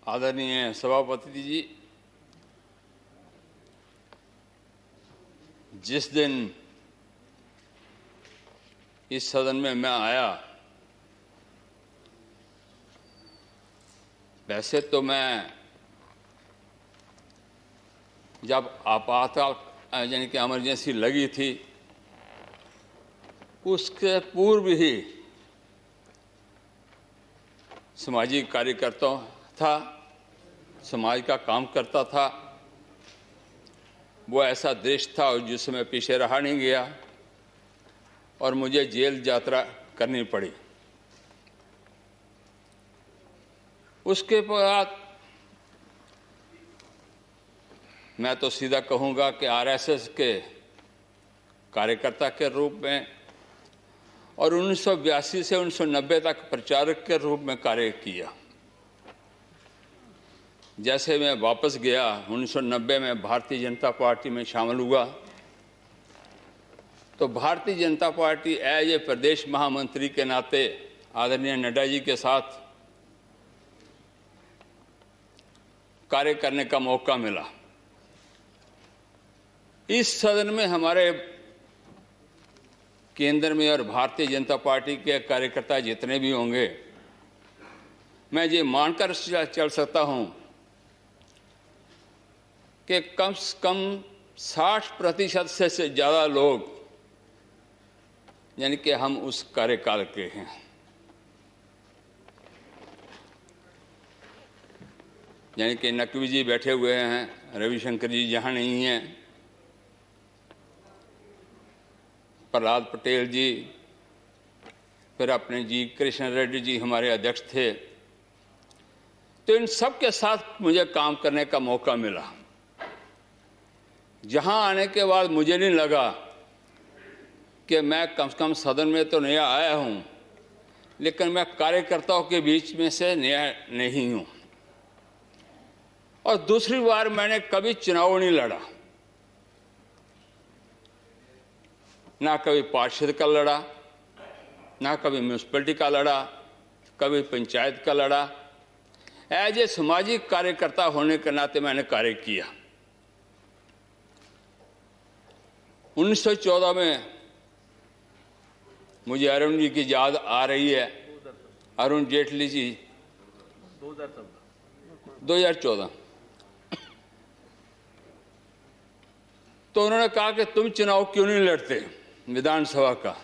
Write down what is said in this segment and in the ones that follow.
आदरणीय सभापति जी, जिस दिन इस सदन में मैं आया, वैसे तो मैं जब आपातकाल यानी कि इमरजेंसी लगी थी उसके पूर्व ही सामाजिक कार्यकर्ता था, समाज का काम करता था। वो ऐसा देश था जिसमें पीछे रहा नहीं गया और मुझे जेल यात्रा करनी पड़ी। उसके बाद मैं तो सीधा कहूँगा कि आरएसएस के कार्यकर्ता के रूप में और 1982 से 1990 तक प्रचारक के रूप में कार्य किया। जैसे मैं वापस गया 1990 में भारतीय जनता पार्टी में शामिल हुआ, तो Bharatiya Janata party as a प्रदेश महामंत्री के नाते आदरणीय नड्डा जी के साथ कार्य करने का मौका मिला। इस सदन में हमारे केंद्र में और भारतीय जनता पार्टी के कार्यकर्ता जितने भी होंगे, मैं ये मानकर चल सकता हूं कि कम से कम 60% से ज़्यादा लोग यानी कि हम उस कार्यकाल के हैं। यानी कि नकवी जी बैठे हुए हैं, रविशंकर जी यहाँ नहीं हैं, प्रहलाद पटेल जी, फिर अपने जी कृष्ण रेड्डी जी हमारे अध्यक्ष थे। तो इन सब के साथ मुझे काम करने का मौका मिला। जहां आने के बाद मुझे नहीं लगा कि मैं कम से कम सदन में तो नया आया हूं, लेकिन मैं कार्यकर्ताओं के बीच में से नया नहीं हूं। और दूसरी बार मैंने कभी चुनाव नहीं लड़ा, ना कभी पार्षद का लड़ा, ना कभी म्यूनसिपैलिटी का लड़ा, कभी पंचायत का लड़ा। एज ए सामाजिक कार्यकर्ता होने के नाते मैंने कार्य किया। 1914 में मुझे अरुण जी की याद आ रही है, अरुण जेटली जी 2014। तो उन्होंने कहा कि तुम चुनाव क्यों नहीं लड़ते विधानसभा का।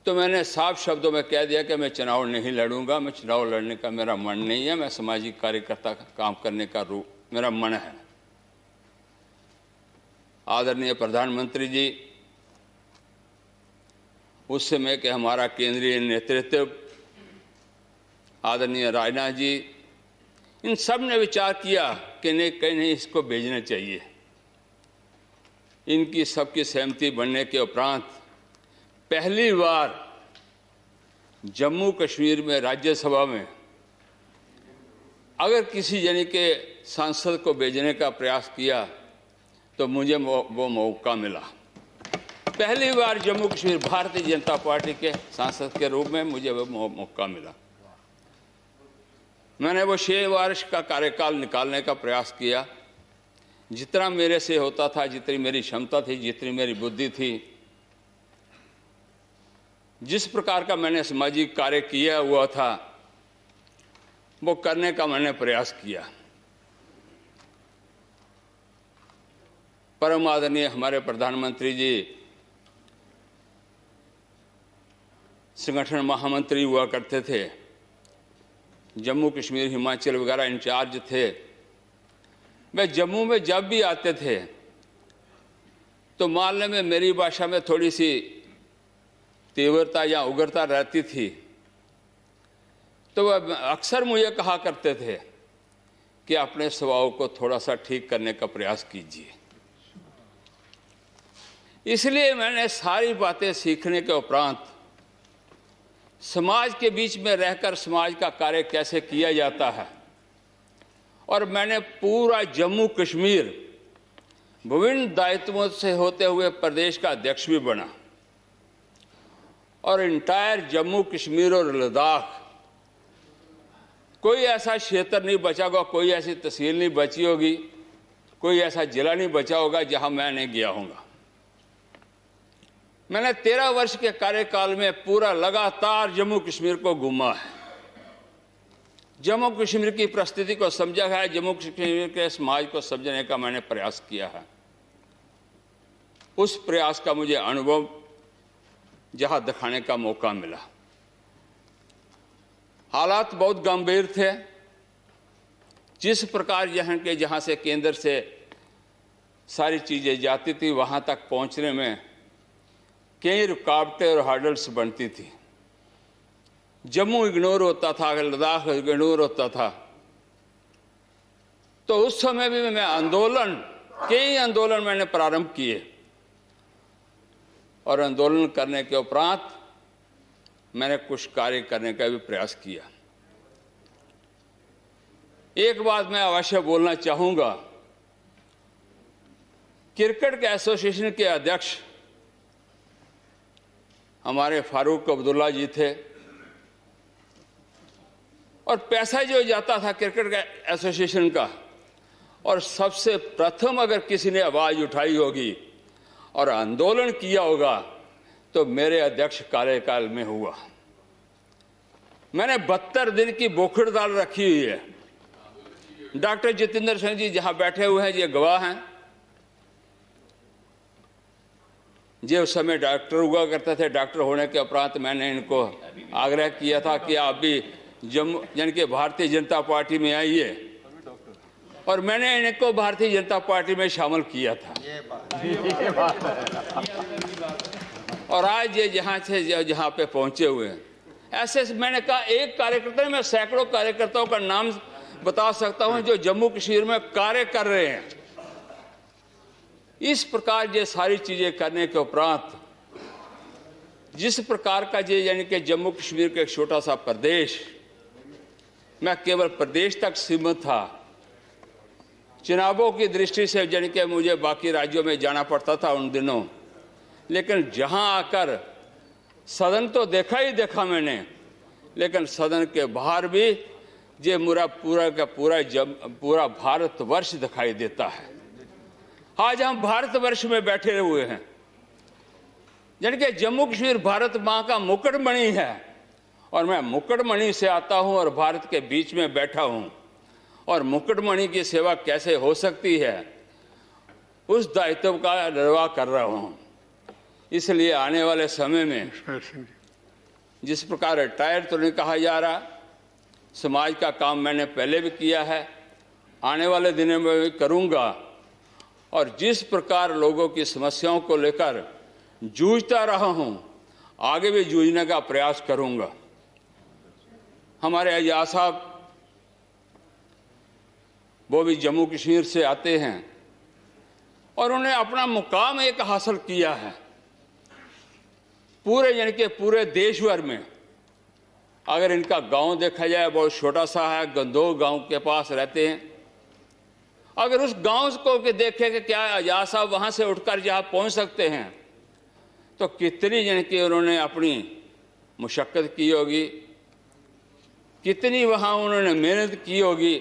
तो मैंने साफ शब्दों में कह दिया कि मैं चुनाव नहीं लड़ूंगा, मैं चुनाव लड़ने का मेरा मन नहीं है, मैं सामाजिक कार्यकर्ता का काम करने का मेरा मन है। आदरणीय प्रधानमंत्री जी, उस समय के हमारा केंद्रीय नेतृत्व आदरणीय राजनाथ जी, इन सब ने विचार किया कि नहीं कहीं नहीं इसको भेजना चाहिए। इनकी सबकी सहमति बनने के उपरांत पहली बार जम्मू कश्मीर में राज्यसभा में अगर किसी यानी के सांसद को भेजने का प्रयास किया तो मुझे वो मौका मिला। पहली बार जम्मू कश्मीर भारतीय जनता पार्टी के सांसद के रूप में मुझे वो मौका मिला। मैंने वो 6 वर्ष का कार्यकाल निकालने का प्रयास किया, जितना मेरे से होता था, जितनी मेरी क्षमता थी, जितनी मेरी बुद्धि थी, जिस प्रकार का मैंने सामाजिक कार्य किया हुआ था वो करने का मैंने प्रयास किया। परम आदरणीय हमारे प्रधानमंत्री जी संगठन महामंत्री हुआ करते थे, जम्मू कश्मीर हिमाचल वगैरह इंचार्ज थे। वे जम्मू में जब भी आते थे तो मालने में मेरी भाषा में थोड़ी सी तीव्रता या उग्रता रहती थी, तो वह अक्सर मुझे कहा करते थे कि अपने स्वभाव को थोड़ा सा ठीक करने का प्रयास कीजिए। इसलिए मैंने सारी बातें सीखने के उपरांत समाज के बीच में रहकर समाज का कार्य कैसे किया जाता है, और मैंने पूरा जम्मू कश्मीर विभिन्न दायित्वों से होते हुए प्रदेश का अध्यक्ष भी बना और इंटायर जम्मू कश्मीर और लद्दाख कोई ऐसा क्षेत्र नहीं बचा होगा, कोई ऐसी तहसील नहीं बची होगी, कोई ऐसा जिला नहीं बचा होगा जहां मैं नहीं गया हूंगा। मैंने 13 वर्ष के कार्यकाल में पूरा लगातार जम्मू कश्मीर को घूमा है, जम्मू कश्मीर की परिस्थिति को समझा है, जम्मू कश्मीर के समाज को समझने का मैंने प्रयास किया है। उस प्रयास का मुझे अनुभव जहां दिखाने का मौका मिला। हालात बहुत गंभीर थे। जिस प्रकार जहां से केंद्र से सारी चीजें जाती थी, वहां तक पहुंचने में कई रुकावटें और हर्डल्स बनती थी। जम्मू इग्नोर होता था, लद्दाख इग्नोर होता था। तो उस समय भी मैं कई आंदोलन मैंने प्रारंभ किए और आंदोलन करने के उपरांत मैंने कुछ कार्य करने का भी प्रयास किया। एक बात मैं अवश्य बोलना चाहूंगा, क्रिकेट के एसोसिएशन के अध्यक्ष हमारे फारूक अब्दुल्ला जी थे और पैसा जो जाता था क्रिकेट का एसोसिएशन का, और सबसे प्रथम अगर किसी ने आवाज उठाई होगी और आंदोलन किया होगा तो मेरे अध्यक्ष कार्यकाल में हुआ। मैंने 72 दिन की भूख हड़ताल रखी हुई है। डॉक्टर जितेंद्र सिंह जी जहां बैठे हुए हैं, ये गवाह हैं। जो उस समय डॉक्टर हुआ करते थे, डॉक्टर होने के उपरांत मैंने इनको आग्रह किया था कि आप भी जम्मू यानी कि भारतीय जनता पार्टी में आइए, और मैंने इनको भारतीय जनता पार्टी में शामिल किया था। और आज ये जहां पे पहुंचे हुए हैं, ऐसे मैंने कहा एक कार्यकर्ता, मैं सैकड़ों कार्यकर्ताओं का नाम बता सकता हूं जो जम्मू कश्मीर में कार्य कर रहे हैं। इस प्रकार ये सारी चीजें करने के उपरांत जिस प्रकार का ये यानी कि जम्मू कश्मीर का एक छोटा सा प्रदेश, मैं केवल प्रदेश तक सीमित था। चुनावों की दृष्टि से यानी कि मुझे बाकी राज्यों में जाना पड़ता था उन दिनों, लेकिन जहां आकर सदन तो देखा ही देखा मैंने, लेकिन सदन के बाहर भी ये मेरा पूरा भारतवर्ष दिखाई देता है। आज हम भारतवर्ष में बैठे हुए हैं, यानी कि जम्मू कश्मीर भारत मां का मुकुटमणि है, और मैं मुकुटमणि से आता हूं और भारत के बीच में बैठा हूं, और मुकुटमणि की सेवा कैसे हो सकती है उस दायित्व का निर्वाह कर रहा हूं। इसलिए आने वाले समय में जिस प्रकार रिटायर तो नहीं कहा जा रहा, समाज का काम मैंने पहले भी किया है, आने वाले दिनों में भी करूंगा, और जिस प्रकार लोगों की समस्याओं को लेकर जूझता रहा हूं, आगे भी जूझने का प्रयास करूंगा। हमारे आजाद साहब वो भी जम्मू कश्मीर से आते हैं और उन्हें अपना मुकाम एक हासिल किया है पूरे यानी कि पूरे देश भर में। अगर इनका गांव देखा जाए बहुत छोटा सा है, गंदोह गांव के पास रहते हैं। अगर उस गांव को देखें कि क्या आजाद साहब वहां से उठकर जहां पहुंच सकते हैं, तो कितनी यानी कि उन्होंने अपनी मुशक्कत की होगी, कितनी वहां उन्होंने मेहनत की होगी,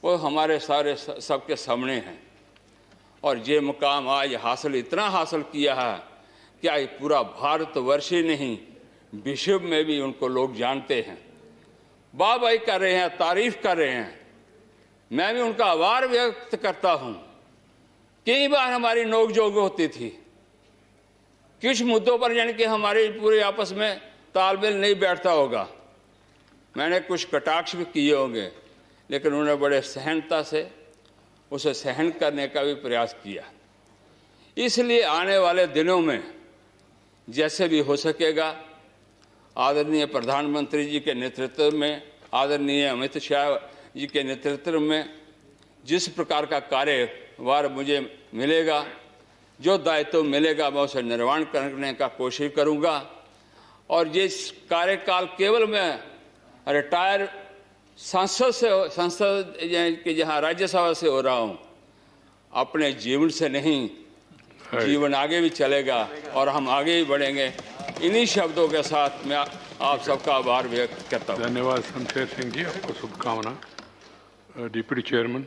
वो हमारे सारे सबके सामने हैं। और ये मुकाम आज इतना हासिल किया है कि आज पूरा भारतवर्ष ही नहीं, विश्व में भी उनको लोग जानते हैं, वाह-वाही कर रहे हैं, तारीफ कर रहे हैं। मैं भी उनका आभार व्यक्त करता हूं। कई बार हमारी नोकझोंक होती थी, कुछ मुद्दों पर यानी कि हमारे पूरे आपस में तालमेल नहीं बैठता होगा, मैंने कुछ कटाक्ष भी किए होंगे, लेकिन उन्होंने बड़े सहनता से उसे सहन करने का भी प्रयास किया। इसलिए आने वाले दिनों में जैसे भी हो सकेगा, आदरणीय प्रधानमंत्री जी के नेतृत्व में, आदरणीय अमित शाह जी के नेतृत्व में जिस प्रकार का कार्यभार मुझे मिलेगा, जो दायित्व मिलेगा, मैं उसे निर्वहन करने का कोशिश करूंगा। और ये कार्यकाल केवल मैं रिटायर संसद के जहां राज्यसभा से हो रहा हूं, अपने जीवन से नहीं, जीवन आगे भी चलेगा और हम आगे ही बढ़ेंगे। इन्हीं शब्दों के साथ मैं आप सबका आभार व्यक्त करता हूँ। धन्यवाद शमशेर सिंह जी, आपको शुभकामना। Deputy chairman.